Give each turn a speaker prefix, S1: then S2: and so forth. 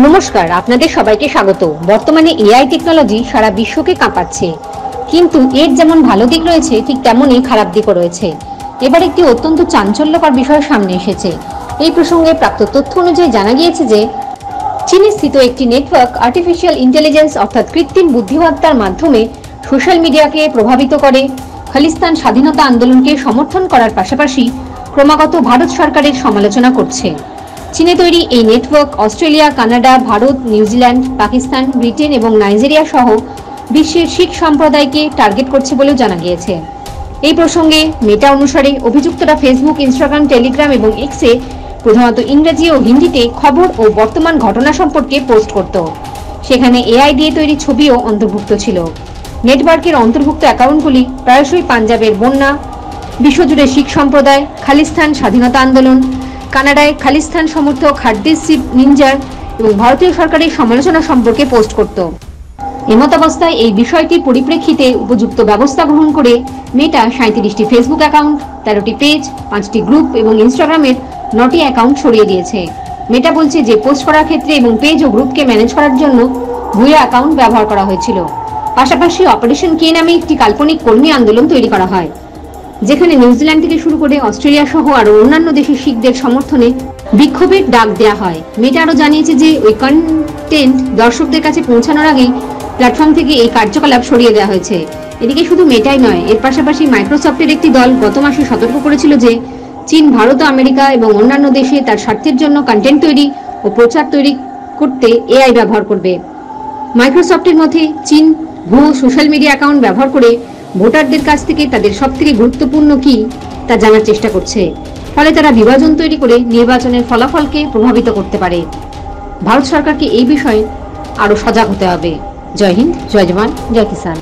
S1: নমস্কার, আপনাদের সবাইকে স্বাগত। বর্তমানে এআই টেকনোলজি সারা বিশ্বকে কাঁপাচ্ছে, কিন্তু এর যেমন ভালো দিক রয়েছে ঠিক তেমনই খারাপ দিকও রয়েছে। এবার একটি অত্যন্ত চাঞ্চল্যকর বিষয় সামনে এসেছে। এই প্রসঙ্গে প্রাপ্ত তথ্য অনুযায়ী জানা গিয়েছে যে চীনে স্থিত একটি নেটওয়ার্ক আর্টিফিশিয়াল ইন্টেলিজেন্স অর্থাৎ কৃত্রিম বুদ্ধিমত্তার মাধ্যমে সোশ্যাল মিডিয়াকে প্রভাবিত করে খালিস্তান স্বাধীনতা আন্দোলনকে সমর্থন করার পাশাপাশি ক্রমাগত ভারত সরকারের সমালোচনা করছে। চীনে তৈরি এই network Australia, Canada, Bharat, New Zealand, Pakistan, Britain এবং নাইজেরিয়া সহ বিশ্বের শিখ সম্প্রদায়কে টার্গেট করছে বলেও জানা গিয়েছে। এই প্রসঙ্গে মেটা অনুসারে অভিযুক্তরা ফেসবুক, ইনস্টাগ্রাম, টেলিগ্রাম এবং এক্সে প্রধানত ইংরেজি ও হিন্দিতে খবর ও বর্তমান ঘটনা সম্পর্কে পোস্ট করত। সেখানে এআই দিয়ে তৈরি ছবিও অন্তর্ভুক্ত ছিল। নেটওয়ার্কের অন্তর্ভুক্ত অ্যাকাউন্টগুলি প্রায়শই পাঞ্জাবের বন্যা, বিশ্বজুড়ে শিখ সম্প্রদায়, খালিস্তান স্বাধীনতা আন্দোলন, কানাডায় খালিস্তান সমর্থক হারদীপ সিং নিঞ্জার এবং ভারতীয় সরকারের সমালোচনা সম্পর্কে পোস্ট করত। এমতাবস্থায় এই বিষয়টির পরিপ্রেক্ষিতে উপযুক্ত ব্যবস্থা গ্রহণ করে মেটা 37টি ফেসবুক অ্যাকাউন্ট, 13টি পেজ, 5টি গ্রুপ এবং ইনস্টাগ্রামের 9টি অ্যাকাউন্ট সরিয়ে দিয়েছে। মেটা বলছে যে পোস্ট করার ক্ষেত্রে এবং পেজ ও গ্রুপকে ম্যানেজ করার জন্য ভুয়া অ্যাকাউন্ট ব্যবহার করা হয়েছিল। পাশাপাশি অপারেশন কে নামে একটি কাল্পনিক কর্মী আন্দোলন তৈরি করা হয়, যেখানে নিউজিল্যান্ড থেকে শুরু করে অস্ট্রেলিয়া সহ আরো অন্যান্য দেশের শিখদের সমর্থনে বিক্ষোভের ডাক দেওয়া হয়। মেটা আরো জানিয়েছে যে ওই কন্টেন্ট দর্শকদের কাছে পৌঁছানোর আগেই প্ল্যাটফর্ম থেকে এই কার্যকলাপ সরিয়ে দেওয়া হয়েছে। এদিকে শুধু মেটাই নয়, এর পাশাপাশি মাইক্রোসফটের একটি দল গত মাসে সতর্ক করেছিল যে চীন, ভারত, আমেরিকা এবং অন্যান্য দেশে তার স্বার্থের জন্য কন্টেন্ট তৈরি ও প্রচার তৈরি করতে এআই ব্যবহার করবে। মাইক্রোসফটের মধ্যে চীন ভুয়ো সোশ্যাল মিডিয়া অ্যাকাউন্ট ব্যবহার করে ভোটারদের কাছ থেকে তাদের সবথেকে গুরুত্বপূর্ণ কি তা জানার চেষ্টা করছে। ফলে তারা বিভাজন তৈরি করে নির্বাচনের ফলাফলকে প্রভাবিত করতে পারে। ভারত সরকারকে এই বিষয়ে আরো সজাগ হতে হবে। জয় হিন্দ, জয় জওয়ান, জয় কিষান।